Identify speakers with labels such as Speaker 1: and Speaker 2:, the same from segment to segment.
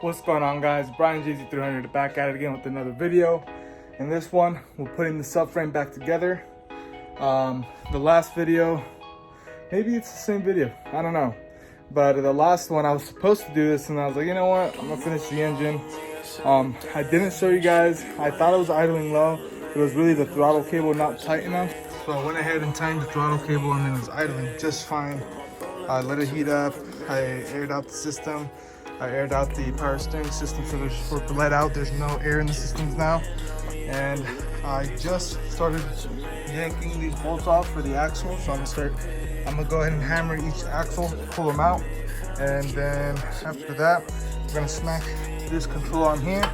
Speaker 1: What's going on, guys? Brian IS300 back at it again with another video. In this one, we're putting the subframe back together. The last video, maybe it's the same video, I don't know. But the last one, I was supposed to do this and I was like, you know what? I'm gonna finish the engine. I didn't show you guys. I thought it was idling low. It was really the throttle cable not tight enough. So I went ahead and tightened the throttle cable and it was idling just fine. I let it heat up. I aired out the system. I aired out the power steering system so for bled out. There's no air in the systems now. And I just started yanking these bolts off for the axle. So I'm gonna go ahead and hammer each axle, pull them out. And then after that, we're gonna smack this control arm here.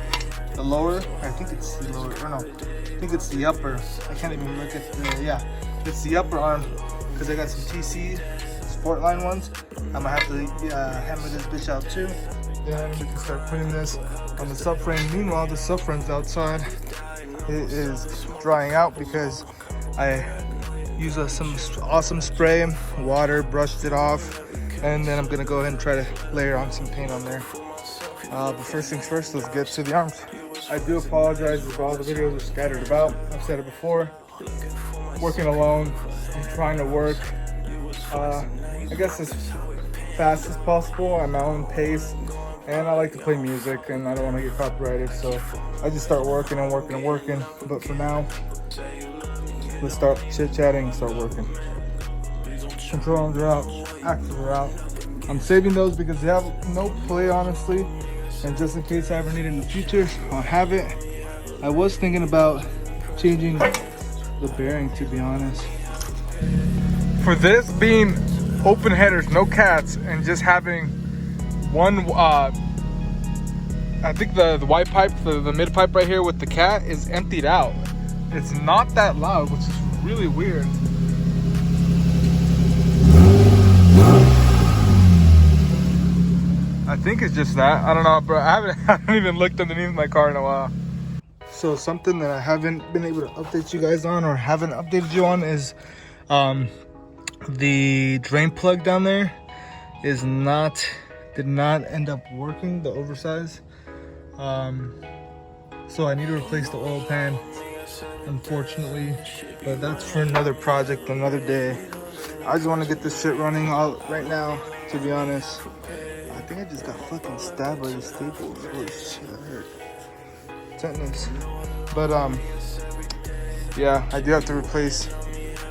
Speaker 1: The lower, I think it's the lower, or no, I think it's the upper. I can't even look at the, yeah, it's the upper arm because I got some TC sport line ones. I'm gonna have to hammer this bitch out too. Then we can start putting this on the subframe. Meanwhile, the subframe's outside. It is drying out because I used some awesome spray, water, brushed it off, and then I'm gonna go ahead and try to layer on some paint on there. But first things first, let's get to the arms. I do apologize if all the videos are scattered about. I've said it before. Working alone, I'm trying to work. I guess as fast as possible at my own pace, and I like to play music and I don't want to get copyrighted, so I just start working and working and working. But for now, let's start chit-chatting and start working. Control arms are out, axles are out. I'm saving those because they have no play, honestly, and just in case I ever need it in the future, I'll have it. I was thinking about changing the bearing, to be honest. For this being open headers, no cats, and just having one, I think the white pipe, the mid pipe right here with the cat is emptied out. It's not that loud, which is really weird. I think it's just that. I don't know, bro. I haven't even looked underneath my car in a while. So something that I haven't been able to update you guys on, or haven't updated you on, is the drain plug down there did not end up working, the oversize. So I need to replace the oil pan, unfortunately, but that's for another project, another day. I just want to get this shit running right now, to be honest. I think I just got fucking stabbed by the staples. Holy shit, that hurt. Tetanus. But yeah, I do have to replace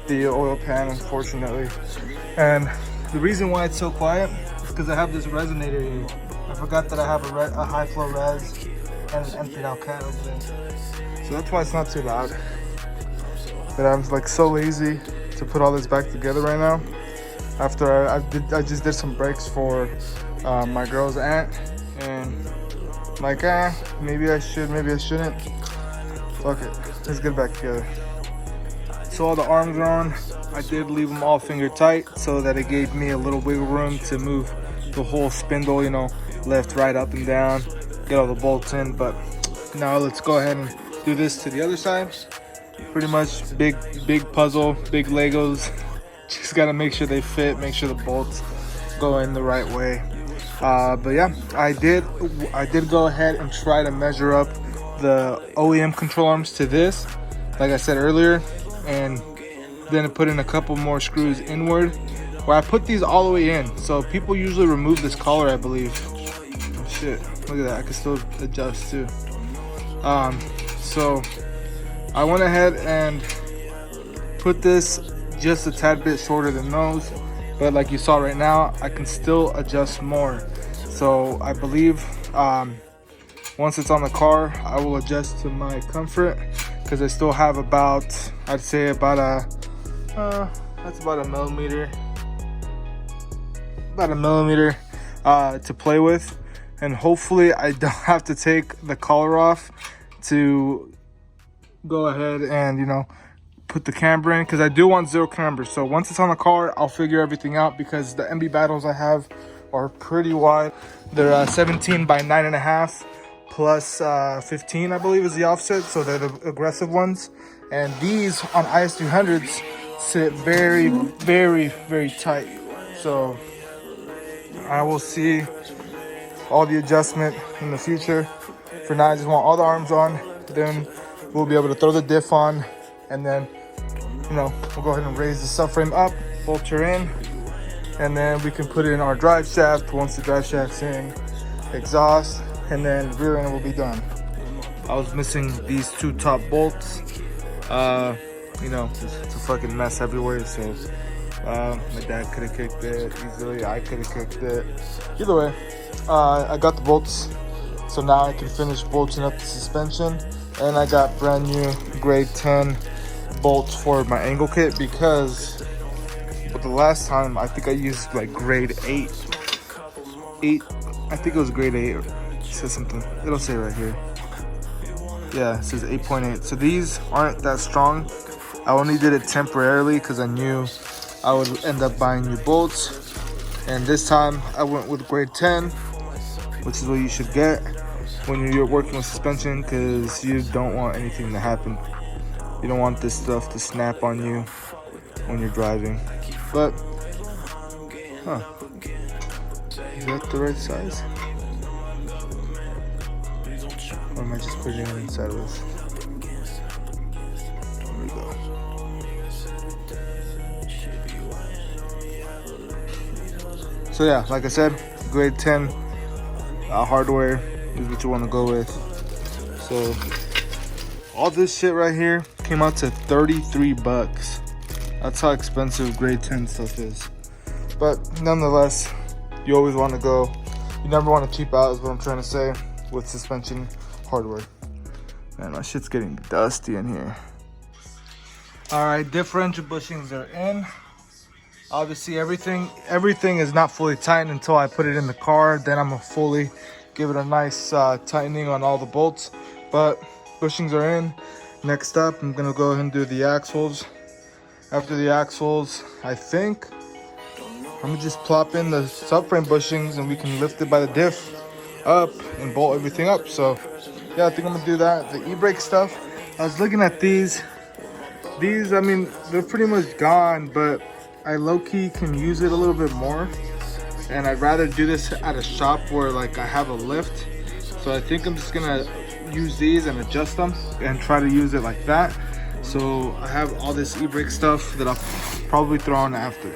Speaker 1: the oil pan, unfortunately. And the reason why it's so quiet is because I have this resonator here. I forgot that I have a high flow res and an emptied out can over there. So that's why it's not too loud. But I'm like so lazy to put all this back together right now. After I just did some brakes for my girl's aunt, and I'm like, maybe I should, maybe I shouldn't. Fuck it, let's get it back together. So all the arms are on. I did leave them all finger tight so that it gave me a little wiggle room to move the whole spindle, you know, left, right, up and down, get all the bolts in. But now let's go ahead and do this to the other side. Pretty much big puzzle, big Legos. Just gotta make sure they fit, make sure the bolts go in the right way. But yeah, I did go ahead and try to measure up the OEM control arms to this, like I said earlier, and then I put in a couple more screws inward, where I put these all the way in. So people usually remove this collar, I believe. Oh shit, look at that, I can still adjust too. So I went ahead and put this just a tad bit shorter than those, but like you saw right now, I can still adjust more. So I believe once it's on the car, I will adjust to my comfort, because I still have about, I'd say about that's about a millimeter to play with. And hopefully I don't have to take the collar off to go ahead and, you know, put the camber in, because I do want zero camber. So once it's on the car, I'll figure everything out, because the MB battles I have are pretty wide. They're 17 by 9.5 plus 15, I believe, is the offset. So they're the aggressive ones. And these on IS300s sit very, very, very tight. So I will see all the adjustment in the future. For now, I just want all the arms on. Then we'll be able to throw the diff on, and then, you know, we'll go ahead and raise the subframe up, bolt her in, and then we can put in our drive shaft once the drive shaft's in, exhaust, and then rear end will be done. I was missing these two top bolts. You know, it's a fucking mess everywhere, so my dad could have kicked it easily, I could have kicked it. Either way, I got the bolts, so now I can finish bolting up the suspension. And I got brand new grade 10 bolts for my angle kit, because with the last time I think I used like grade 8. I think it was grade 8. It says something, it'll say right here. Yeah, it says 8.8. So these aren't that strong. I only did it temporarily because I knew I would end up buying new bolts. And this time I went with grade 10, which is what you should get when you're working with suspension, because you don't want anything to happen. You don't want this stuff to snap on you when you're driving. But, is that the right size? Or am I just putting it inside of this? There we go. So yeah, like I said, grade 10 hardware is what you want to go with. So all this shit right here came out to 33 bucks. That's how expensive grade 10 stuff is. But nonetheless, you always want to go, you never want to cheap out, is what I'm trying to say, with suspension hardware. Man, my shit's getting dusty in here. All right, differential bushings are in. Obviously everything is not fully tightened until I put it in the car. Then I'm gonna fully give it a nice tightening on all the bolts. But bushings are in. Next up, I'm gonna go ahead and do the axles. After the axles, I think I'm gonna just plop in the subframe bushings and we can lift it by the diff up and bolt everything up. So yeah, I think I'm gonna do that. The e-brake stuff, I was looking at these, I mean, they're pretty much gone, but I low-key can use it a little bit more, and I'd rather do this at a shop where like I have a lift. So I think I'm just gonna use these and adjust them and try to use it like that. So I have all this e-brake stuff that I'll probably throw on after.